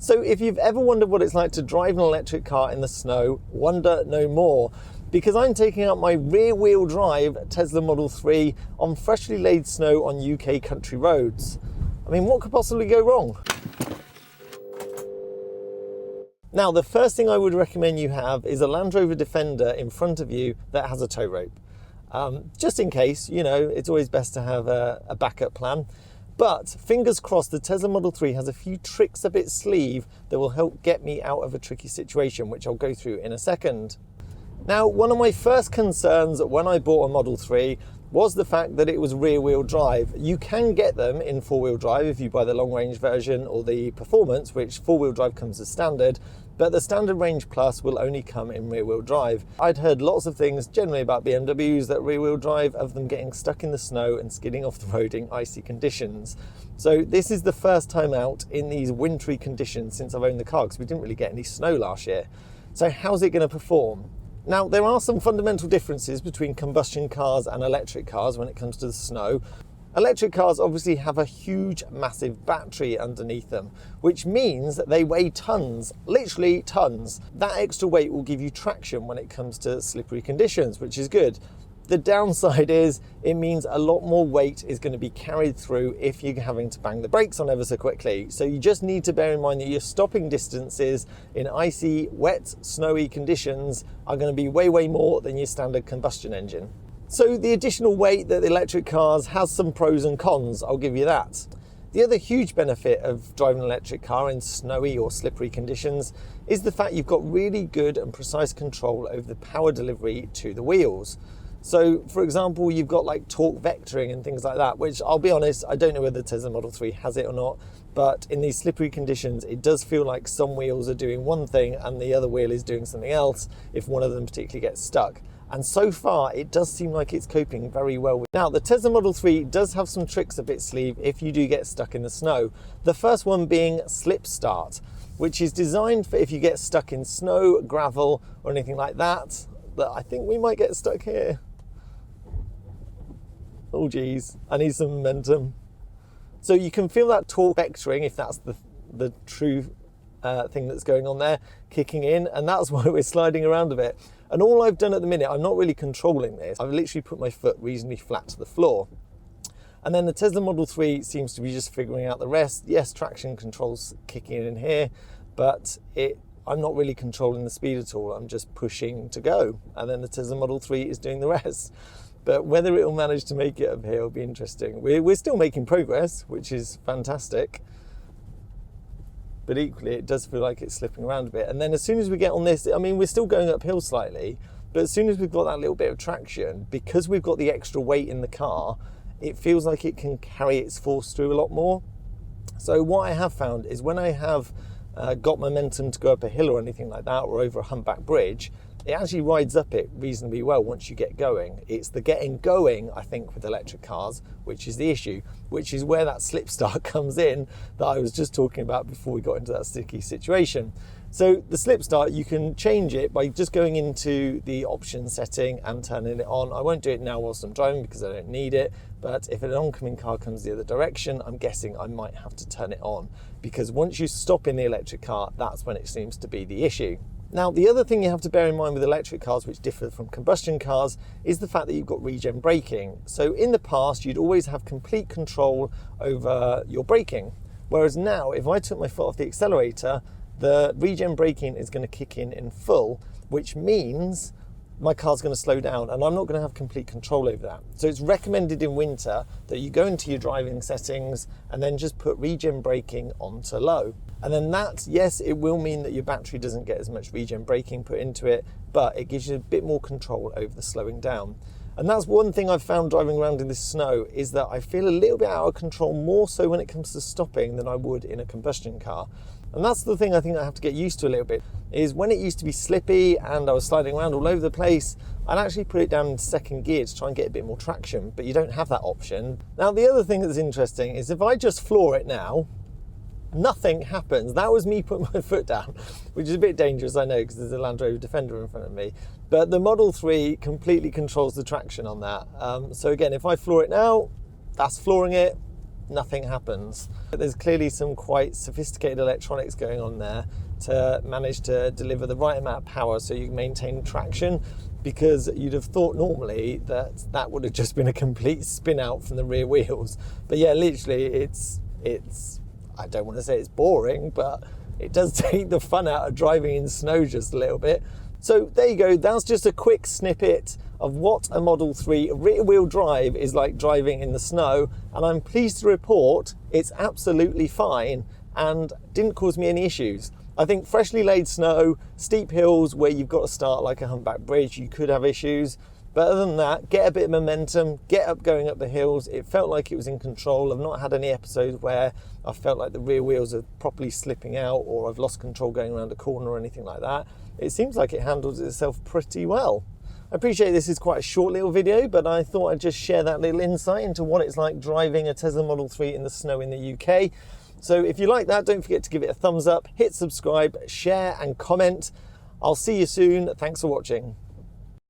So if you've ever wondered what it's like to drive an electric car in the snow, wonder no more, because I'm taking out my rear-wheel drive Tesla Model 3 on freshly laid snow on UK country roads. I mean, what could possibly go wrong? Now, the first thing I would recommend you have is a Land Rover Defender in front of you that has a tow rope. Just in case, you know, it's always best to have a backup plan. But fingers crossed, the Tesla Model 3 has a few tricks up its sleeve that will help get me out of a tricky situation, which I'll go through in a second. Now, one of my first concerns when I bought a Model 3 was the fact that it was rear-wheel drive. You can get them in four-wheel drive if you buy the long-range version or the performance, which four-wheel drive comes as standard, but the standard range plus will only come in rear-wheel drive. I'd heard lots of things generally about BMWs that rear-wheel drive, of them getting stuck in the snow and skidding off the road in icy conditions. So this is the first time out in these wintry conditions since I've owned the car, because we didn't really get any snow last year. So how's it going to perform? Now, there are some fundamental differences between combustion cars and electric cars when it comes to the snow. Electric cars obviously have a huge, massive battery underneath them, which means that they weigh tons, literally tons. That extra weight will give you traction when it comes to slippery conditions, which is good. The downside is it means a lot more weight is going to be carried through if you're having to bang the brakes on ever so quickly. So you just need to bear in mind that your stopping distances in icy, wet, snowy conditions are going to be way, way more than your standard combustion engine. So the additional weight that the electric cars has some pros and cons, I'll give you that. The other huge benefit of driving an electric car in snowy or slippery conditions is the fact you've got really good and precise control over the power delivery to the wheels. So, for example, you've got like torque vectoring and things like that, which I'll be honest, I don't know whether the Tesla Model 3 has it or not, but in these slippery conditions, it does feel like some wheels are doing one thing and the other wheel is doing something else if one of them particularly gets stuck. And so far, it does seem like it's coping very well with. Now, the Tesla Model 3 does have some tricks up its sleeve if you do get stuck in the snow. The first one being slip start, which is designed for if you get stuck in snow, gravel, or anything like that. But I think we might get stuck here. Oh geez, I need some momentum. So you can feel that torque vectoring, if that's the true thing that's going on there, kicking in, and that's why we're sliding around a bit. And all I've done at the minute, I'm not really controlling this. I've literally put my foot reasonably flat to the floor. And then the Tesla Model 3 seems to be just figuring out the rest. Yes, traction control's kicking in here, but I'm not really controlling the speed at all. I'm just pushing to go. And then the Tesla Model 3 is doing the rest. But whether it'll manage to make it up here will be interesting. We're still making progress, which is fantastic. But equally, it does feel like it's slipping around a bit. And then as soon as we get on this, I mean, we're still going uphill slightly, but as soon as we've got that little bit of traction, because we've got the extra weight in the car, it feels like it can carry its force through a lot more. So what I have found is when I have got momentum to go up a hill or anything like that, or over a humpback bridge, it actually rides up it reasonably well once you get going. It's the getting going, I think, with electric cars, which is the issue, which is where that slip start comes in that I was just talking about before we got into that sticky situation. So the slip start, you can change it by just going into the option setting and turning it on. I won't do it now whilst I'm driving because I don't need it, but if an oncoming car comes the other direction, I'm guessing I might have to turn it on, because once you stop in the electric car, that's when it seems to be the issue. Now, the other thing you have to bear in mind with electric cars, which differ from combustion cars, is the fact that you've got regen braking. So in the past, you'd always have complete control over your braking. Whereas now, if I took my foot off the accelerator, the regen braking is going to kick in full, which means my car's going to slow down and I'm not going to have complete control over that. So it's recommended in winter that you go into your driving settings and then just put regen braking onto low. And then that, yes, it will mean that your battery doesn't get as much regen braking put into it, but it gives you a bit more control over the slowing down. And that's one thing I've found driving around in this snow, is that I feel a little bit out of control, more so when it comes to stopping than I would in a combustion car. And that's the thing I think I have to get used to a little bit, is when it used to be slippy and I was sliding around all over the place, I'd actually put it down in second gear to try and get a bit more traction, but you don't have that option. Now, the other thing that's interesting is if I just floor it now, nothing happens. That was me putting my foot down, which is a bit dangerous, I know, because there's a Land Rover Defender in front of me. But the Model 3 completely controls the traction on that. So again, if I floor it now, that's flooring it, nothing happens. But there's clearly some quite sophisticated electronics going on there to manage to deliver the right amount of power so you can maintain traction, because you'd have thought normally that would have just been a complete spin out from the rear wheels. But yeah, literally it's I don't want to say it's boring, but it does take the fun out of driving in snow just a little bit. So there you go, that's just a quick snippet of what a Model 3 rear wheel drive is like driving in the snow, and I'm pleased to report it's absolutely fine and didn't cause me any issues. I think freshly laid snow, steep hills where you've got to start like a humpback bridge, you could have issues. But other than that, get a bit of momentum, get up going up the hills. It felt like it was in control. I've not had any episodes where I felt like the rear wheels are properly slipping out or I've lost control going around a corner or anything like that. It seems like it handles itself pretty well. I appreciate this is quite a short little video, but I thought I'd just share that little insight into what it's like driving a Tesla Model 3 in the snow in the UK. So if you like that, don't forget to give it a thumbs up, hit subscribe, share and comment. I'll see you soon. Thanks for watching.